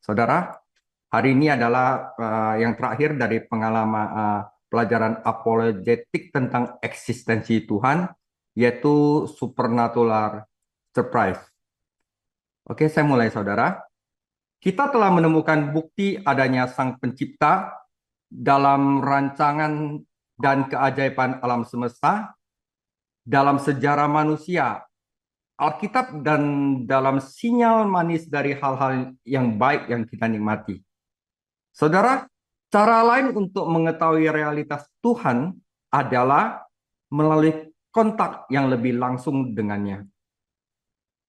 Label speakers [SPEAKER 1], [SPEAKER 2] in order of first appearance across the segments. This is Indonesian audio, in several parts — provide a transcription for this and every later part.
[SPEAKER 1] Saudara, hari ini adalah yang terakhir dari pengalaman pelajaran apologetik tentang eksistensi Tuhan, yaitu supernatural surprise. Oke, saya mulai, saudara. Kita telah menemukan bukti adanya Sang Pencipta dalam rancangan dan keajaiban alam semesta, dalam sejarah manusia, Alkitab, dan dalam sinyal manis dari hal-hal yang baik yang kita nikmati. Saudara, cara lain untuk mengetahui realitas Tuhan adalah melalui kontak yang lebih langsung dengannya.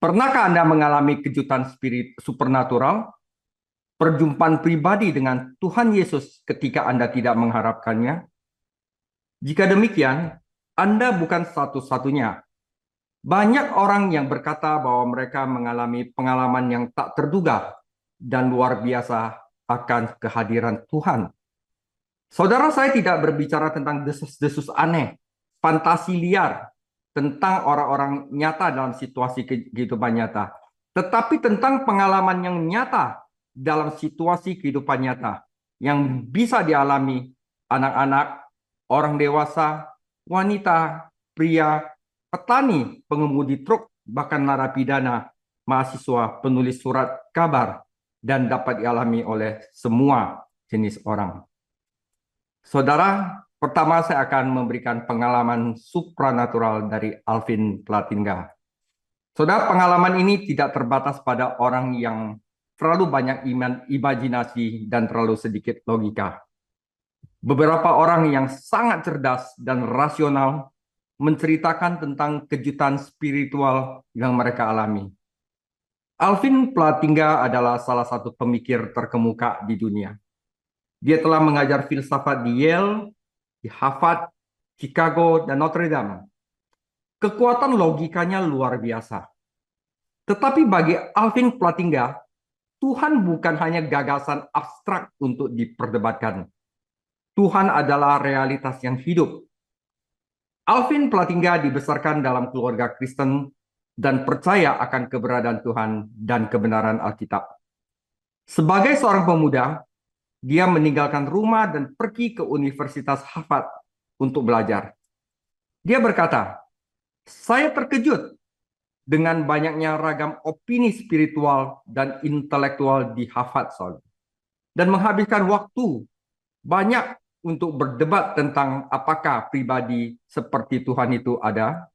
[SPEAKER 1] Pernahkah Anda mengalami kejutan spirit supernatural, perjumpaan pribadi dengan Tuhan Yesus ketika Anda tidak mengharapkannya? Jika demikian, Anda bukan satu-satunya. Banyak orang yang berkata bahwa mereka mengalami pengalaman yang tak terduga dan luar biasa akan kehadiran Tuhan. Saudara, saya tidak berbicara tentang desas-desus aneh, fantasi liar, tentang orang-orang nyata dalam situasi kehidupan nyata, tetapi tentang pengalaman yang nyata dalam situasi kehidupan nyata yang bisa dialami anak-anak, orang dewasa, wanita, pria, petani, pengemudi truk, bahkan narapidana, mahasiswa, penulis surat kabar, dan dapat dialami oleh semua jenis orang. Saudara, pertama saya akan memberikan pengalaman supranatural dari Alvin Platinga. Saudara, pengalaman ini tidak terbatas pada orang yang terlalu banyak imajinasi dan terlalu sedikit logika. Beberapa orang yang sangat cerdas dan rasional menceritakan tentang kejutan spiritual yang mereka alami. Alvin Platinga adalah salah satu pemikir terkemuka di dunia. Dia telah mengajar filsafat di Yale, di Harvard, Chicago, dan Notre Dame. Kekuatan logikanya luar biasa. Tetapi bagi Alvin Platinga, Tuhan bukan hanya gagasan abstrak untuk diperdebatkan. Tuhan adalah realitas yang hidup. Alvin Platinga dibesarkan dalam keluarga Kristen dan percaya akan keberadaan Tuhan dan kebenaran Alkitab. Sebagai seorang pemuda, dia meninggalkan rumah dan pergi ke Universitas Harvard untuk belajar. Dia berkata, "Saya terkejut dengan banyaknya ragam opini spiritual dan intelektual di Harvard, dan menghabiskan waktu banyak untuk berdebat tentang apakah pribadi seperti Tuhan itu ada.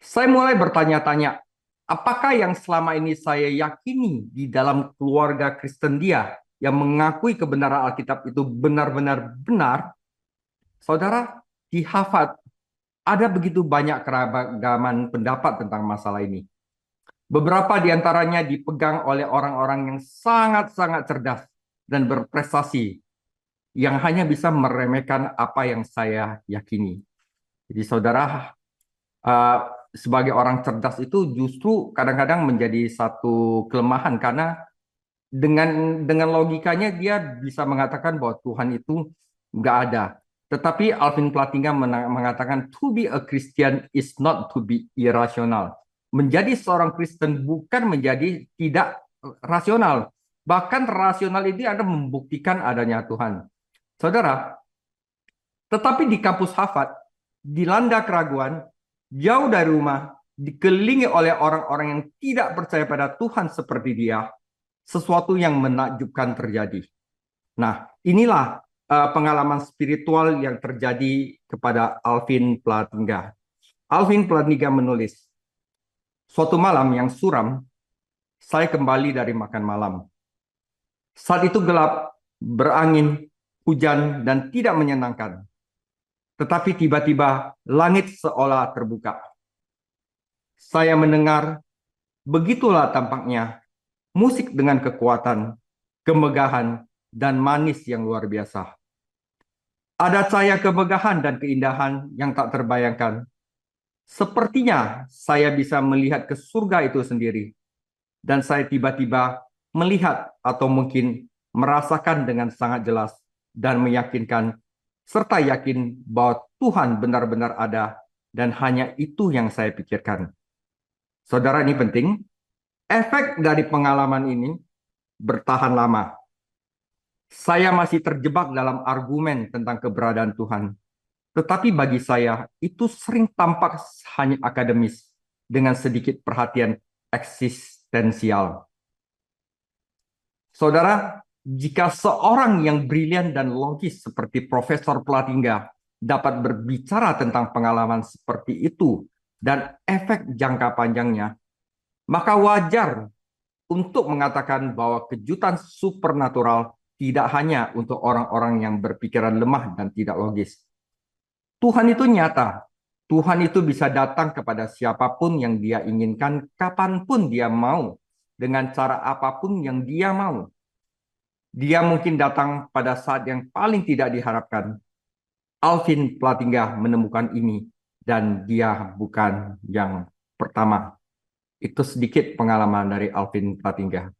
[SPEAKER 1] Saya mulai bertanya-tanya, apakah yang selama ini saya yakini di dalam keluarga Kristen dia yang mengakui kebenaran Alkitab itu benar-benar benar?" Saudara, di Harvard ada begitu banyak keragaman pendapat tentang masalah ini. Beberapa di antaranya dipegang oleh orang-orang yang sangat-sangat cerdas dan berprestasi yang hanya bisa meremehkan apa yang saya yakini. Jadi saudara, uh, sebagai orang cerdas itu justru kadang-kadang menjadi satu kelemahan karena dengan logikanya dia bisa mengatakan bahwa Tuhan itu nggak ada. Tetapi Alvin Platinga mengatakan to be a Christian is not to be irrational. Menjadi seorang Kristen bukan menjadi tidak rasional. Bahkan rasional ini ada membuktikan adanya Tuhan. Saudara, tetapi di kampus Harvard, dilanda keraguan, jauh dari rumah, dikelilingi oleh orang-orang yang tidak percaya pada Tuhan seperti dia, sesuatu yang menakjubkan terjadi. Nah, inilah pengalaman spiritual yang terjadi kepada Alvin Platinga. Alvin Platinga menulis, "Suatu malam yang suram, saya kembali dari makan malam. Saat itu gelap, berangin, hujan, dan tidak menyenangkan. Tetapi tiba-tiba langit seolah terbuka. Saya mendengar, begitulah tampaknya, musik dengan kekuatan, kemegahan, dan manis yang luar biasa. Ada cahaya kemegahan dan keindahan yang tak terbayangkan. Sepertinya saya bisa melihat ke surga itu sendiri. Dan saya tiba-tiba melihat atau mungkin merasakan dengan sangat jelas dan meyakinkan serta yakin bahwa Tuhan benar-benar ada dan hanya itu yang saya pikirkan." Saudara, ini penting. Efek dari pengalaman ini bertahan lama. Saya masih terjebak dalam argumen tentang keberadaan Tuhan. Tetapi bagi saya, itu sering tampak hanya akademis dengan sedikit perhatian eksistensial. Saudara, jika seorang yang brilian dan logis seperti Profesor Platingga dapat berbicara tentang pengalaman seperti itu dan efek jangka panjangnya, maka wajar untuk mengatakan bahwa kejutan supernatural tidak hanya untuk orang-orang yang berpikiran lemah dan tidak logis. Tuhan itu nyata. Tuhan itu bisa datang kepada siapapun yang dia inginkan, kapanpun dia mau, dengan cara apapun yang dia mau. Dia mungkin datang pada saat yang paling tidak diharapkan. Alvin Platingga menemukan ini, dan dia bukan yang pertama. Itu sedikit pengalaman dari Alvin Platingga.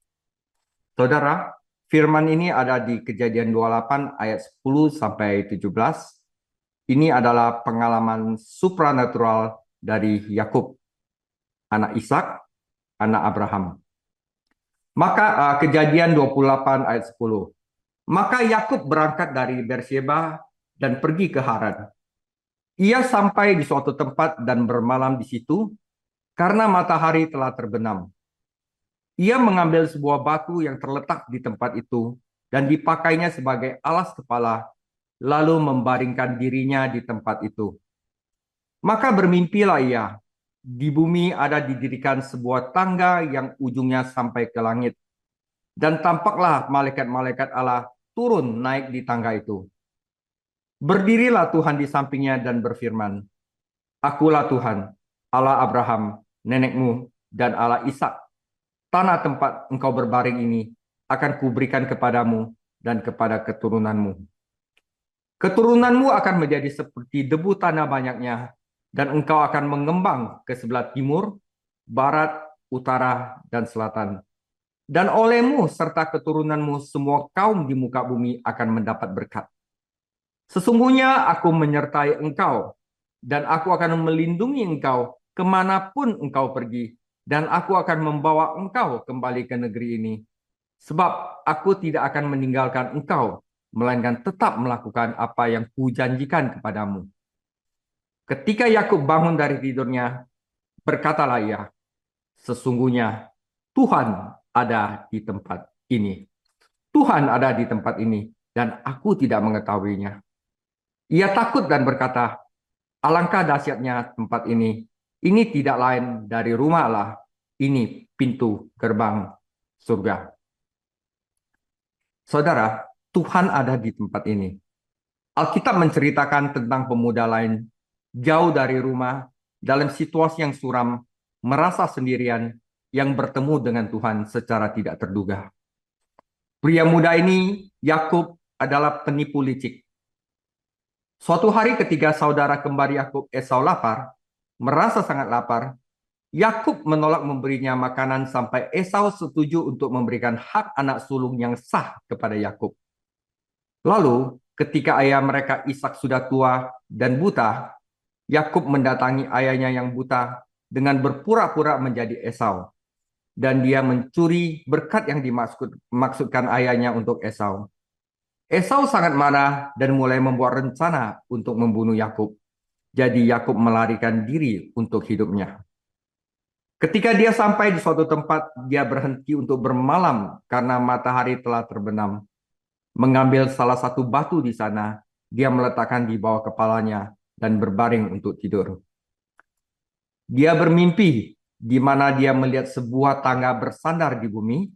[SPEAKER 1] Saudara, firman ini ada di Kejadian 28 ayat 10 sampai 17. Ini adalah pengalaman supranatural dari Yakub, anak Ishak, anak Abraham. Maka Kejadian 28 ayat 10. Maka Yakub berangkat dari Beersheba dan pergi ke Haran. Ia sampai di suatu tempat dan bermalam di situ karena matahari telah terbenam. Ia mengambil sebuah batu yang terletak di tempat itu dan dipakainya sebagai alas kepala, lalu membaringkan dirinya di tempat itu. Maka bermimpilah ia. Di bumi ada didirikan sebuah tangga yang ujungnya sampai ke langit. Dan tampaklah malaikat-malaikat Allah turun naik di tangga itu. Berdirilah Tuhan di sampingnya dan berfirman, Akulah Tuhan, Allah Abraham, nenekmu, dan Allah Ishak. Tanah tempat engkau berbaring ini akan kuberikan kepadamu dan kepada keturunanmu. Keturunanmu akan menjadi seperti debu tanah banyaknya, dan engkau akan mengembang ke sebelah timur, barat, utara, dan selatan. Dan olehmu serta keturunanmu semua kaum di muka bumi akan mendapat berkat. Sesungguhnya aku menyertai engkau, dan aku akan melindungi engkau kemanapun engkau pergi, dan aku akan membawa engkau kembali ke negeri ini. Sebab aku tidak akan meninggalkan engkau, melainkan tetap melakukan apa yang kujanjikan kepadamu. Ketika Yakub bangun dari tidurnya, berkatalah ia, sesungguhnya Tuhan ada di tempat ini. Tuhan ada di tempat ini, dan aku tidak mengetahuinya. Ia takut dan berkata, alangkah dahsyatnya tempat ini. Ini tidak lain dari rumah Allah. Ini pintu gerbang surga. Saudara, Tuhan ada di tempat ini. Alkitab menceritakan tentang pemuda lain, jauh dari rumah, dalam situasi yang suram, merasa sendirian, yang bertemu dengan Tuhan secara tidak terduga. Pria muda ini, Yakub, adalah penipu licik. Suatu hari ketika saudara kembar Yakub Esau lapar, merasa sangat lapar, Yakub menolak memberinya makanan sampai Esau setuju untuk memberikan hak anak sulung yang sah kepada Yakub. Lalu, ketika ayah mereka Ishak sudah tua dan buta, Yakub mendatangi ayahnya yang buta dengan berpura-pura menjadi Esau. Dan dia mencuri berkat yang dimaksudkan ayahnya untuk Esau. Esau sangat marah dan mulai membuat rencana untuk membunuh Yakub. Jadi Yakub melarikan diri untuk hidupnya. Ketika dia sampai di suatu tempat, dia berhenti untuk bermalam karena matahari telah terbenam. Mengambil salah satu batu di sana, dia meletakkan di bawah kepalanya dan berbaring untuk tidur. Dia bermimpi di mana dia melihat sebuah tangga bersandar di bumi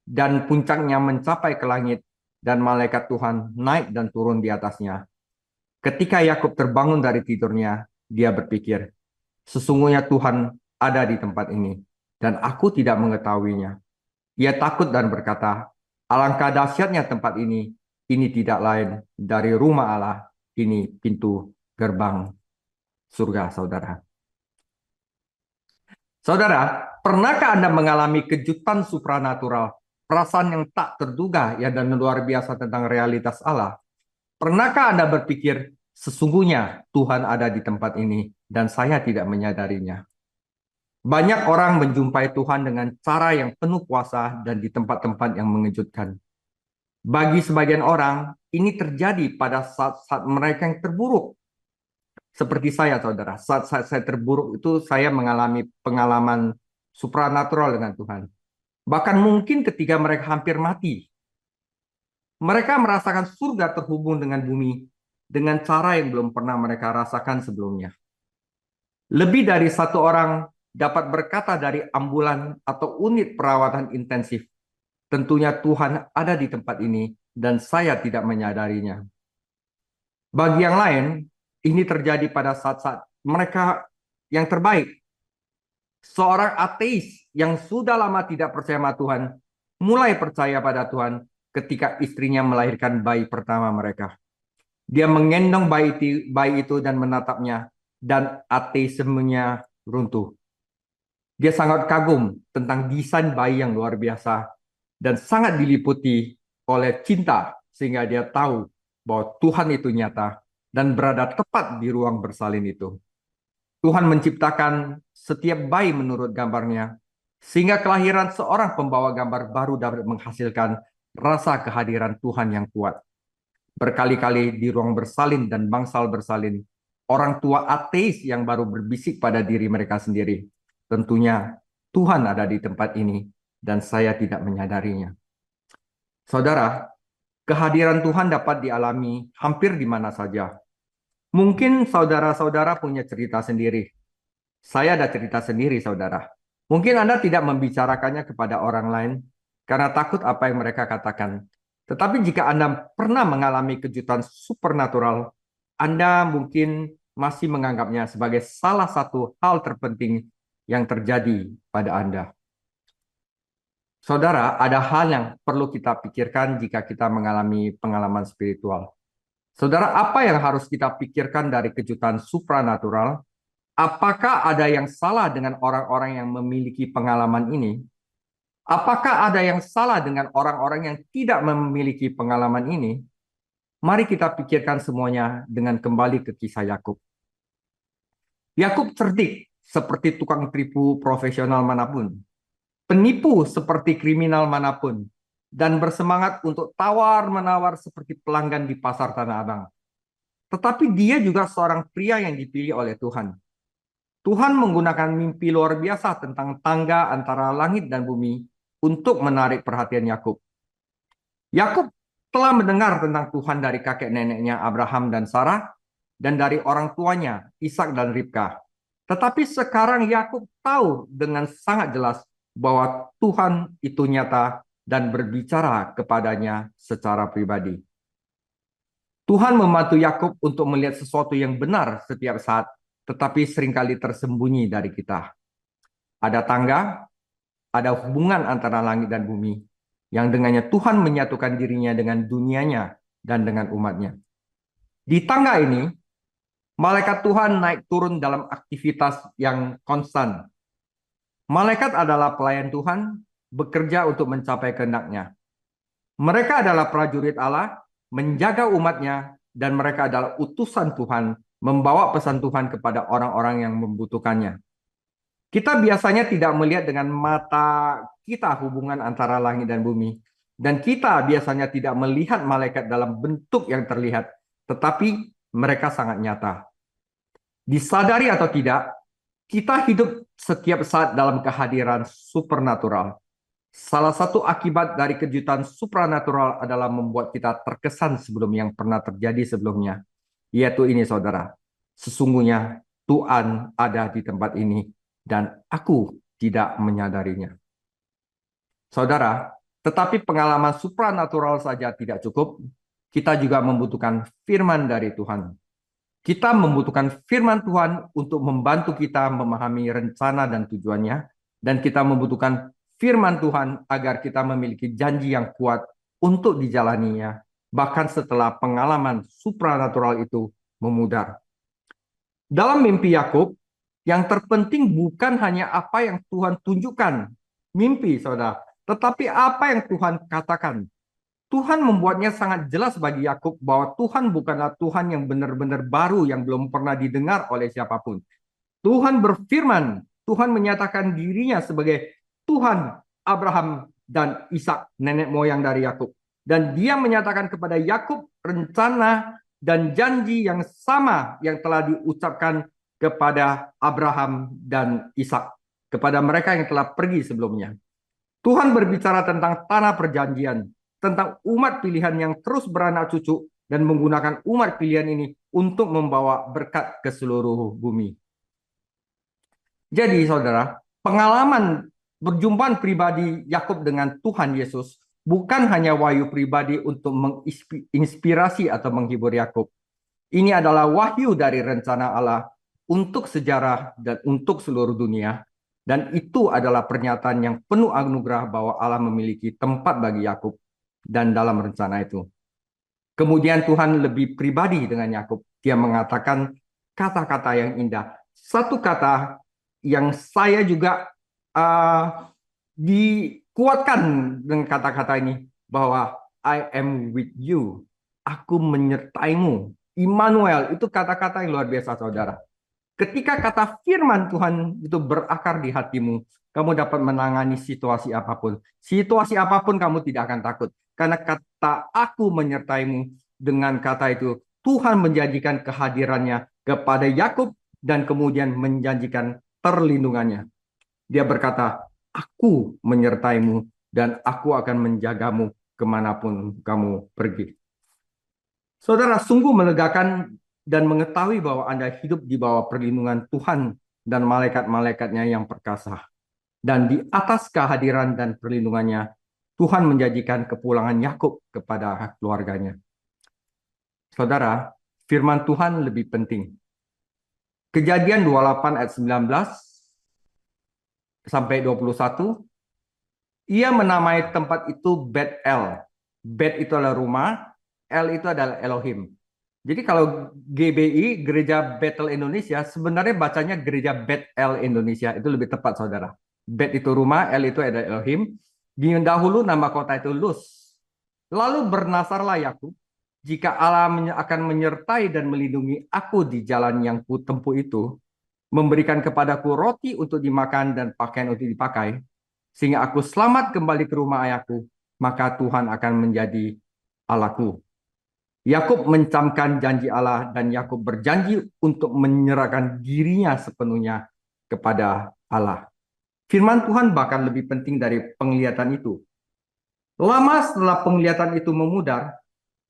[SPEAKER 1] dan puncaknya mencapai ke langit dan malaikat Tuhan naik dan turun di atasnya. Ketika Yakub terbangun dari tidurnya, dia berpikir, sesungguhnya Tuhan ada di tempat ini dan aku tidak mengetahuinya. Ia takut dan berkata, alangkah dahsyatnya tempat ini tidak lain dari rumah Allah, ini pintu gerbang surga, saudara. Saudara, pernahkah Anda mengalami kejutan supranatural, perasaan yang tak terduga ya dan luar biasa tentang realitas Allah? Pernahkah Anda berpikir, sesungguhnya Tuhan ada di tempat ini dan saya tidak menyadarinya? Banyak orang menjumpai Tuhan dengan cara yang penuh kuasa dan di tempat-tempat yang mengejutkan. Bagi sebagian orang, ini terjadi pada saat-saat mereka yang terburuk. Seperti saya, saudara. Saat-saat saya terburuk itu saya mengalami pengalaman supranatural dengan Tuhan. Bahkan mungkin ketika mereka hampir mati, mereka merasakan surga terhubung dengan bumi dengan cara yang belum pernah mereka rasakan sebelumnya. Lebih dari satu orang dapat berkata dari ambulan atau unit perawatan intensif, tentunya Tuhan ada di tempat ini dan saya tidak menyadarinya. Bagi yang lain, ini terjadi pada saat-saat mereka yang terbaik. Seorang ateis yang sudah lama tidak percaya sama Tuhan, mulai percaya pada Tuhan ketika istrinya melahirkan bayi pertama mereka. Dia menggendong bayi itu dan menatapnya, dan ateismenya runtuh. Dia sangat kagum tentang desain bayi yang luar biasa dan sangat diliputi oleh cinta sehingga dia tahu bahwa Tuhan itu nyata dan berada tepat di ruang bersalin itu. Tuhan menciptakan setiap bayi menurut gambarnya sehingga kelahiran seorang pembawa gambar baru dapat menghasilkan rasa kehadiran Tuhan yang kuat. Berkali-kali di ruang bersalin dan bangsal bersalin, orang tua ateis yang baru berbisik pada diri mereka sendiri, tentunya Tuhan ada di tempat ini dan saya tidak menyadarinya. Saudara, kehadiran Tuhan dapat dialami hampir di mana saja. Mungkin saudara-saudara punya cerita sendiri. Saya ada cerita sendiri, saudara. Mungkin Anda tidak membicarakannya kepada orang lain karena takut apa yang mereka katakan. Tetapi jika Anda pernah mengalami kejutan supernatural, Anda mungkin masih menganggapnya sebagai salah satu hal terpenting yang terjadi pada Anda. Saudara, ada hal yang perlu kita pikirkan jika kita mengalami pengalaman spiritual. Saudara, apa yang harus kita pikirkan dari kejutan supranatural? Apakah ada yang salah dengan orang-orang yang memiliki pengalaman ini? Apakah ada yang salah dengan orang-orang yang tidak memiliki pengalaman ini? Mari kita pikirkan semuanya dengan kembali ke kisah Yakub. Yakub cerdik seperti tukang tipu profesional manapun, penipu seperti kriminal manapun, dan bersemangat untuk tawar-menawar seperti pelanggan di pasar Tanah Abang. Tetapi dia juga seorang pria yang dipilih oleh Tuhan. Tuhan menggunakan mimpi luar biasa tentang tangga antara langit dan bumi untuk menarik perhatian Yakub. Yakub telah mendengar tentang Tuhan dari kakek neneknya Abraham dan Sarah dan dari orang tuanya Ishak dan Ribka. Tetapi sekarang Yakub tahu dengan sangat jelas bahwa Tuhan itu nyata dan berbicara kepadanya secara pribadi. Tuhan membantu Yakub untuk melihat sesuatu yang benar setiap saat, tetapi seringkali tersembunyi dari kita. Ada tangga, ada hubungan antara langit dan bumi, yang dengannya Tuhan menyatukan dirinya dengan dunianya dan dengan umatnya. Di tangga ini, malaikat Tuhan naik turun dalam aktivitas yang konstan. Malaikat adalah pelayan Tuhan, bekerja untuk mencapai kehendak-Nya. Mereka adalah prajurit Allah, menjaga umatnya, dan mereka adalah utusan Tuhan, membawa pesan Tuhan kepada orang-orang yang membutuhkannya. Kita biasanya tidak melihat dengan mata kita hubungan antara langit dan bumi. Dan kita biasanya tidak melihat malaikat dalam bentuk yang terlihat, tetapi mereka sangat nyata. Disadari atau tidak, kita hidup setiap saat dalam kehadiran supernatural. Salah satu akibat dari kejutan supranatural adalah membuat kita terkesan sebelum yang pernah terjadi sebelumnya. Yaitu ini, saudara. Sesungguhnya Tuhan ada di tempat ini dan aku tidak menyadarinya. Saudara, tetapi pengalaman supranatural saja tidak cukup. Kita juga membutuhkan firman dari Tuhan. Kita membutuhkan firman Tuhan untuk membantu kita memahami rencana dan tujuannya. Dan kita membutuhkan firman Tuhan agar kita memiliki janji yang kuat untuk dijalaninya, bahkan setelah pengalaman supranatural itu memudar. Dalam mimpi Yakub, yang terpenting bukan hanya apa yang Tuhan tunjukkan, mimpi saudara, tetapi apa yang Tuhan katakan. Tuhan membuatnya sangat jelas bagi Yakub bahwa Tuhan bukanlah Tuhan yang benar-benar baru yang belum pernah didengar oleh siapapun. Tuhan berfirman Tuhan menyatakan dirinya sebagai Tuhan Abraham dan Ishak, nenek moyang dari Yakub. Dan dia menyatakan kepada Yakub rencana dan janji yang sama yang telah diucapkan kepada Abraham dan Ishak, kepada mereka yang telah pergi sebelumnya. Tuhan berbicara tentang tanah perjanjian, tentang umat pilihan yang terus beranak cucu dan menggunakan umat pilihan ini untuk membawa berkat ke seluruh bumi. Jadi, saudara, pengalaman perjumpaan pribadi Yakub dengan Tuhan Yesus bukan hanya wahyu pribadi untuk menginspirasi atau menghibur Yakub. Ini adalah wahyu dari rencana Allah untuk sejarah dan untuk seluruh dunia. Dan itu adalah pernyataan yang penuh anugerah bahwa Allah memiliki tempat bagi Yakub dan dalam rencana itu. Kemudian Tuhan lebih pribadi dengan Yakub. Dia mengatakan kata-kata yang indah. Satu kata yang saya juga dikuatkan dengan kata-kata ini, bahwa I am with you. Aku menyertaimu. Immanuel, itu kata-kata yang luar biasa, saudara. Ketika kata firman Tuhan itu berakar di hatimu, kamu dapat menangani situasi apapun. Situasi apapun kamu tidak akan takut. Karena kata aku menyertaimu, dengan kata itu, Tuhan menjanjikan kehadirannya kepada Yakub dan kemudian menjanjikan perlindungannya. Dia berkata, aku menyertaimu dan aku akan menjagamu kemanapun kamu pergi. Saudara, sungguh melegakan dan mengetahui bahwa Anda hidup di bawah perlindungan Tuhan dan malaikat-malaikatnya yang perkasa. Dan di atas kehadiran dan perlindungannya, Tuhan menjanjikan kepulangan Yakub kepada keluarganya. Saudara, firman Tuhan lebih penting. Kejadian 28 ayat 19 sampai 21, ia menamai tempat itu Bet-El. Bet itu adalah rumah, El itu adalah Elohim. Jadi kalau GBI, Gereja Bethel Indonesia, sebenarnya bacanya Gereja Bet-El Indonesia. Itu lebih tepat, saudara. Bet itu rumah, El itu adalah Elohim. Di dahulu nama kota itu Luz. Lalu bernasarlah Yakub, jika Allah akan menyertai dan melindungi aku di jalan yang kutempuh itu, memberikan kepadaku roti untuk dimakan dan pakaian untuk dipakai, sehingga aku selamat kembali ke rumah ayahku, maka Tuhan akan menjadi Allahku. Yakub mencamkan janji Allah dan Yakub berjanji untuk menyerahkan dirinya sepenuhnya kepada Allah. Firman Tuhan bahkan lebih penting dari penglihatan itu. Lama setelah penglihatan itu memudar,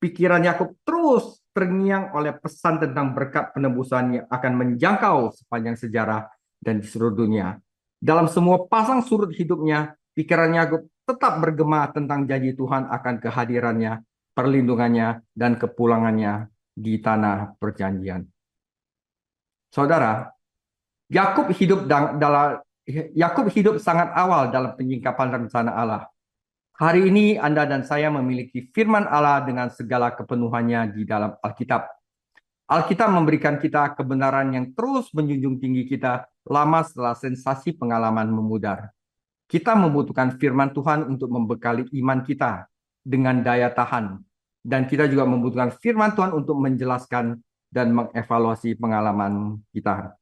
[SPEAKER 1] pikiran Yakub terus terngiang oleh pesan tentang berkat penebusan yang akan menjangkau sepanjang sejarah dan di seluruh dunia. Dalam semua pasang surut hidupnya, pikiran Yakub tetap bergema tentang janji Tuhan akan kehadirannya, perlindungannya, dan kepulangannya di tanah perjanjian. Saudara, Yakub hidup sangat awal dalam penyingkapan rencana Allah. Hari ini Anda dan saya memiliki firman Allah dengan segala kepenuhannya di dalam Alkitab. Alkitab memberikan kita kebenaran yang terus menjunjung tinggi kita lama setelah sensasi pengalaman memudar. Kita membutuhkan firman Tuhan untuk membekali iman kita dengan daya tahan. Dan kita juga membutuhkan firman Tuhan untuk menjelaskan dan mengevaluasi pengalaman kita.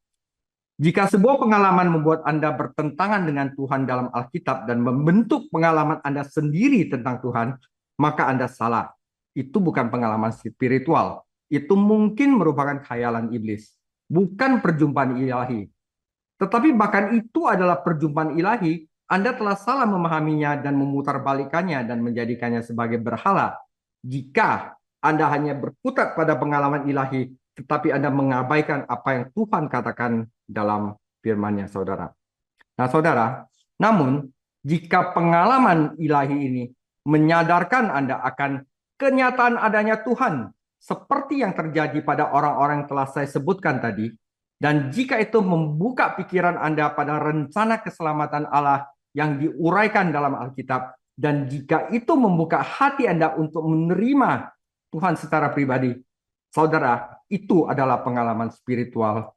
[SPEAKER 1] Jika sebuah pengalaman membuat Anda bertentangan dengan Tuhan dalam Alkitab dan membentuk pengalaman Anda sendiri tentang Tuhan, maka Anda salah. Itu bukan pengalaman spiritual. Itu mungkin merupakan khayalan iblis, bukan perjumpaan ilahi. Tetapi bahkan itu adalah perjumpaan ilahi, Anda telah salah memahaminya dan memutarbalikannya dan menjadikannya sebagai berhala. Jika Anda hanya berkutat pada pengalaman ilahi, tetapi Anda mengabaikan apa yang Tuhan katakan dalam firman-Nya, saudara. Nah, saudara, namun jika pengalaman ilahi ini menyadarkan Anda akan kenyataan adanya Tuhan, seperti yang terjadi pada orang-orang yang telah saya sebutkan tadi, dan jika itu membuka pikiran Anda pada rencana keselamatan Allah yang diuraikan dalam Alkitab, dan jika itu membuka hati Anda untuk menerima Tuhan secara pribadi, saudara, itu adalah pengalaman spiritual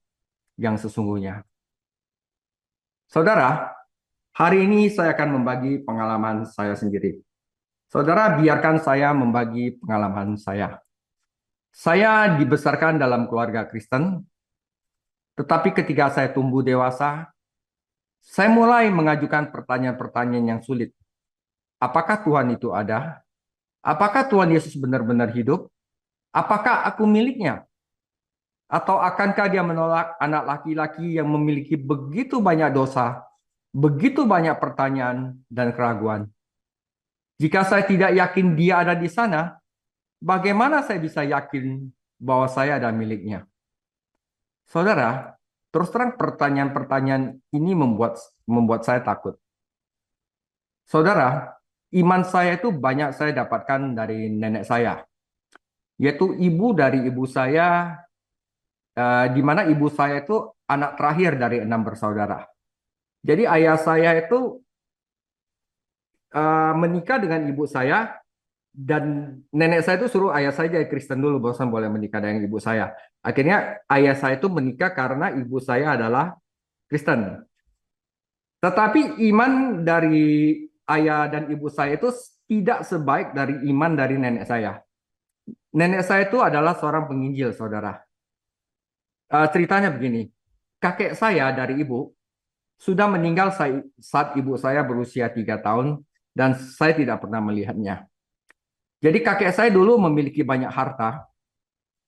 [SPEAKER 1] yang sesungguhnya. Saudara, hari ini saya akan membagi pengalaman saya sendiri. Saudara, biarkan saya membagi pengalaman saya. Saya dibesarkan dalam keluarga Kristen, tetapi ketika saya tumbuh dewasa, Saya mulai mengajukan pertanyaan-pertanyaan yang sulit. Apakah Tuhan itu ada? Apakah Tuhan Yesus benar-benar hidup? Apakah aku miliknya? Atau akankah dia menolak anak laki-laki yang memiliki begitu banyak dosa, begitu banyak pertanyaan dan keraguan? Jika saya tidak yakin dia ada di sana, bagaimana saya bisa yakin bahwa saya ada miliknya? Saudara, terus terang pertanyaan-pertanyaan ini membuat saya takut. Saudara, iman saya itu banyak saya dapatkan dari nenek saya, yaitu ibu dari ibu saya, di mana ibu saya itu anak terakhir dari 6 bersaudara. Jadi ayah saya itu menikah dengan ibu saya, dan nenek saya itu suruh ayah saya jadi Kristen dulu, bosan boleh menikah dengan ibu saya. Akhirnya ayah saya itu menikah karena ibu saya adalah Kristen. Tetapi iman dari ayah dan ibu saya itu tidak sebaik dari iman dari nenek saya. Nenek saya itu adalah seorang penginjil, saudara. Ceritanya begini, kakek saya dari ibu sudah meninggal saat ibu saya berusia 3 tahun dan saya tidak pernah melihatnya. Jadi kakek saya dulu memiliki banyak harta,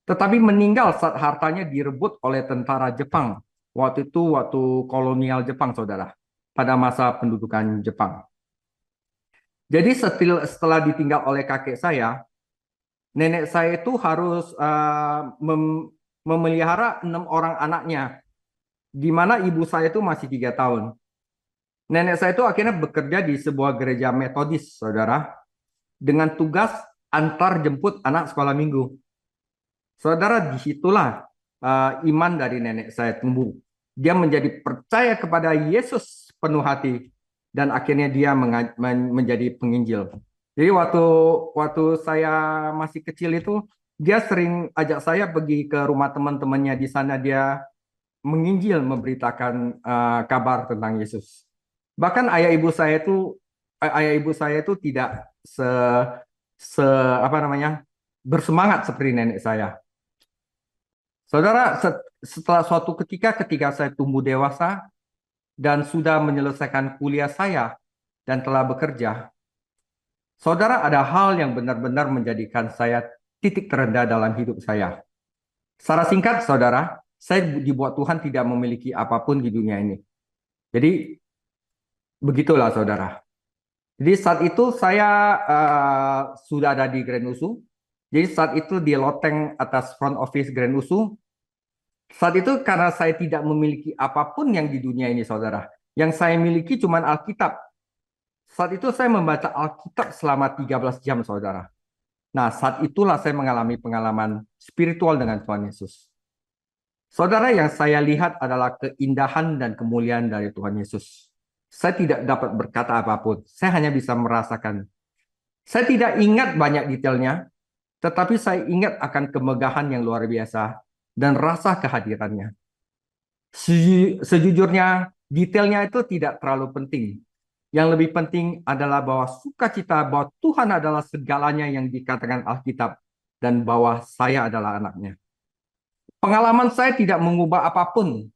[SPEAKER 1] tetapi meninggal saat hartanya direbut oleh tentara Jepang. Waktu itu waktu kolonial Jepang, saudara, pada masa pendudukan Jepang. Jadi setelah ditinggal oleh kakek saya, nenek saya itu harus memelihara 6 orang anaknya, di mana ibu saya itu masih 3 tahun. Nenek saya itu akhirnya bekerja di sebuah gereja Metodis, saudara, dengan tugas antar jemput anak sekolah minggu. Saudara, disitulah iman dari nenek saya tumbuh. Dia menjadi percaya kepada Yesus penuh hati, dan akhirnya dia menjadi penginjil. Jadi waktu waktu saya masih kecil itu, dia sering ajak saya pergi ke rumah teman-temannya di sana. Dia menginjil, memberitakan kabar tentang Yesus. Bahkan ayah ibu saya itu tidak se apa namanya bersemangat seperti nenek saya. Saudara, setelah suatu ketika saya tumbuh dewasa dan sudah menyelesaikan kuliah saya dan telah bekerja, saudara, ada hal yang benar-benar menjadikan saya titik terendah dalam hidup saya. Secara singkat, saudara, saya dibuat Tuhan tidak memiliki apapun di dunia ini. Jadi, begitulah, saudara. Jadi saat itu saya sudah ada di Grand USU. Jadi saat itu di loteng atas front office Grand USU. Saat itu karena saya tidak memiliki apapun yang di dunia ini, saudara. Yang saya miliki cuma Alkitab. Saat itu saya membaca Alkitab selama 13 jam, saudara. Nah, saat itulah saya mengalami pengalaman spiritual dengan Tuhan Yesus. Saudara, yang saya lihat adalah keindahan dan kemuliaan dari Tuhan Yesus. Saya tidak dapat berkata apapun. Saya hanya bisa merasakan. Saya tidak ingat banyak detailnya, tetapi saya ingat akan kemegahan yang luar biasa dan rasa kehadirannya. Sejujurnya, detailnya itu tidak terlalu penting. Yang lebih penting adalah bahwa sukacita bahwa Tuhan adalah segalanya yang dikatakan Alkitab, dan bahwa saya adalah anaknya. Pengalaman saya tidak mengubah apapun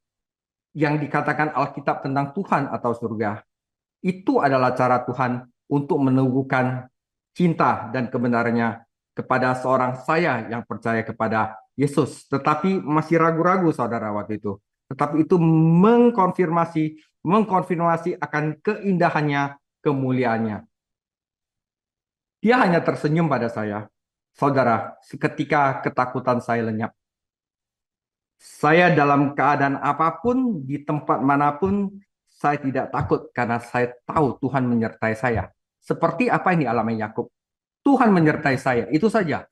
[SPEAKER 1] yang dikatakan Alkitab tentang Tuhan atau surga. Itu adalah cara Tuhan untuk meneguhkan cinta dan kebenarannya kepada seorang saya yang percaya kepada Yesus, tetapi masih ragu-ragu, saudara, waktu itu. Tetapi itu mengkonfirmasi akan keindahannya, kemuliaannya. Dia hanya tersenyum pada saya, saudara, seketika ketakutan saya lenyap. Saya dalam keadaan apapun, di tempat manapun, saya tidak takut karena saya tahu Tuhan menyertai saya. Seperti apa yang dialami Yakub. Tuhan menyertai saya, itu saja.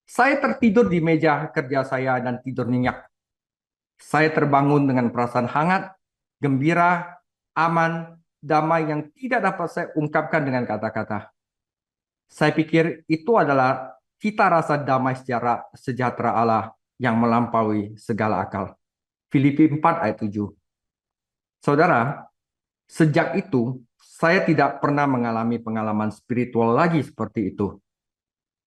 [SPEAKER 1] Saya tertidur di meja kerja saya dan tidur nyenyak. Saya terbangun dengan perasaan hangat, gembira, aman, damai yang tidak dapat saya ungkapkan dengan kata-kata. Saya pikir itu adalah cita rasa damai sejahtera Allah yang melampaui segala akal. Filipi 4 ayat 7. Saudara, sejak itu saya tidak pernah mengalami pengalaman spiritual lagi seperti itu.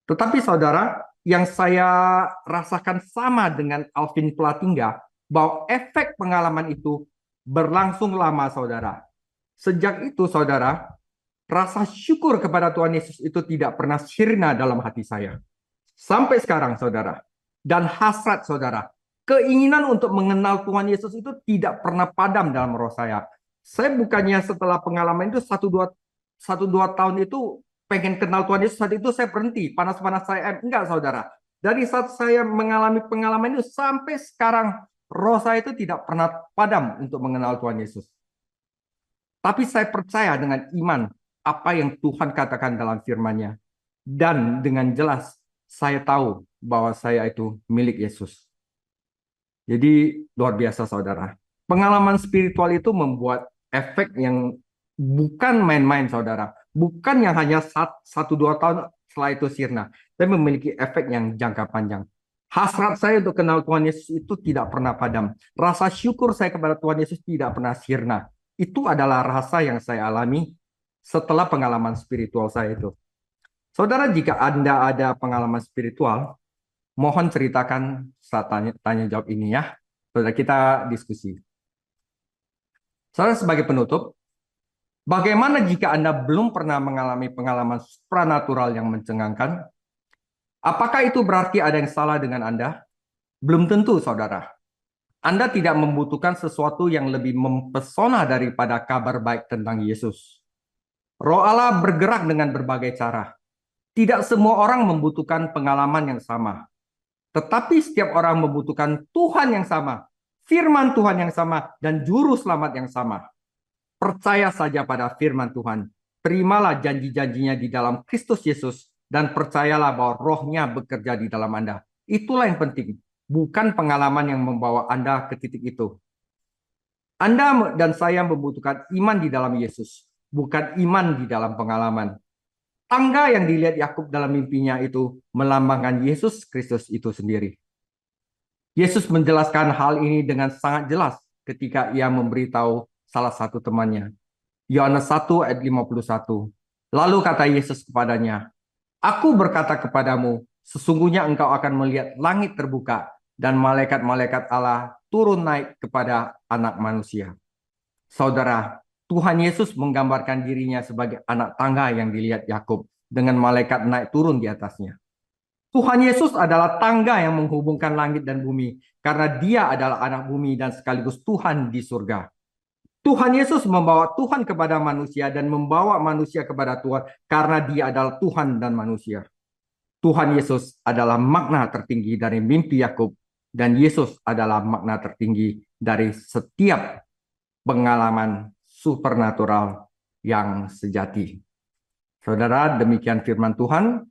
[SPEAKER 1] Tetapi saudara, yang saya rasakan sama dengan Alvin Platinga, bahwa efek pengalaman itu berlangsung lama, saudara. Sejak itu, saudara, rasa syukur kepada Tuhan Yesus itu tidak pernah sirna dalam hati saya. Sampai sekarang, saudara. Dan hasrat, saudara. Keinginan untuk mengenal Tuhan Yesus itu tidak pernah padam dalam roh saya. Saya bukannya setelah pengalaman itu satu dua tahun itu pengen kenal Tuhan Yesus, saat itu saya berhenti. Panas-panas saya, enggak, saudara. Dari saat saya mengalami pengalaman itu sampai sekarang, roh saya itu tidak pernah padam untuk mengenal Tuhan Yesus. Tapi saya percaya dengan iman apa yang Tuhan katakan dalam firman-Nya. Dan dengan jelas saya tahu bahwa saya itu milik Yesus. Jadi luar biasa, saudara. Pengalaman spiritual itu membuat efek yang bukan main-main, saudara. Bukan yang hanya satu dua tahun setelah itu sirna. Tapi memiliki efek yang jangka panjang. Hasrat saya untuk kenal Tuhan Yesus itu tidak pernah padam. Rasa syukur saya kepada Tuhan Yesus tidak pernah sirna. Itu adalah rasa yang saya alami setelah pengalaman spiritual saya itu. Saudara, jika Anda ada pengalaman spiritual, mohon ceritakan saat tanya jawab ini ya. Saudara, kita diskusi. Saudara, sebagai penutup, bagaimana jika Anda belum pernah mengalami pengalaman supranatural yang mencengangkan? Apakah itu berarti ada yang salah dengan Anda? Belum tentu, saudara. Anda tidak membutuhkan sesuatu yang lebih mempesona daripada kabar baik tentang Yesus. Roh Allah bergerak dengan berbagai cara. Tidak semua orang membutuhkan pengalaman yang sama. Tetapi setiap orang membutuhkan Tuhan yang sama, firman Tuhan yang sama, dan juru selamat yang sama. Percaya saja pada firman Tuhan. Terimalah janji-janjinya di dalam Kristus Yesus, dan percayalah bahwa rohnya bekerja di dalam Anda. Itulah yang penting. Bukan pengalaman yang membawa Anda ke titik itu. Anda dan saya membutuhkan iman di dalam Yesus, bukan iman di dalam pengalaman. Tangga yang dilihat Yakub dalam mimpinya itu melambangkan Yesus Kristus itu sendiri. Yesus menjelaskan hal ini dengan sangat jelas ketika ia memberitahu salah satu temannya. Yohanes 1 ayat 51. Lalu kata Yesus kepadanya, "Aku berkata kepadamu, sesungguhnya engkau akan melihat langit terbuka dan malaikat-malaikat Allah turun naik kepada anak manusia." Saudara, Tuhan Yesus menggambarkan dirinya sebagai anak tangga yang dilihat Yakub dengan malaikat naik turun di atasnya. Tuhan Yesus adalah tangga yang menghubungkan langit dan bumi karena dia adalah anak bumi dan sekaligus Tuhan di surga. Tuhan Yesus membawa Tuhan kepada manusia dan membawa manusia kepada Tuhan karena dia adalah Tuhan dan manusia. Tuhan Yesus adalah makna tertinggi dari mimpi Yakub dan Yesus adalah makna tertinggi dari setiap pengalaman supernatural yang sejati. Saudara, demikian firman Tuhan.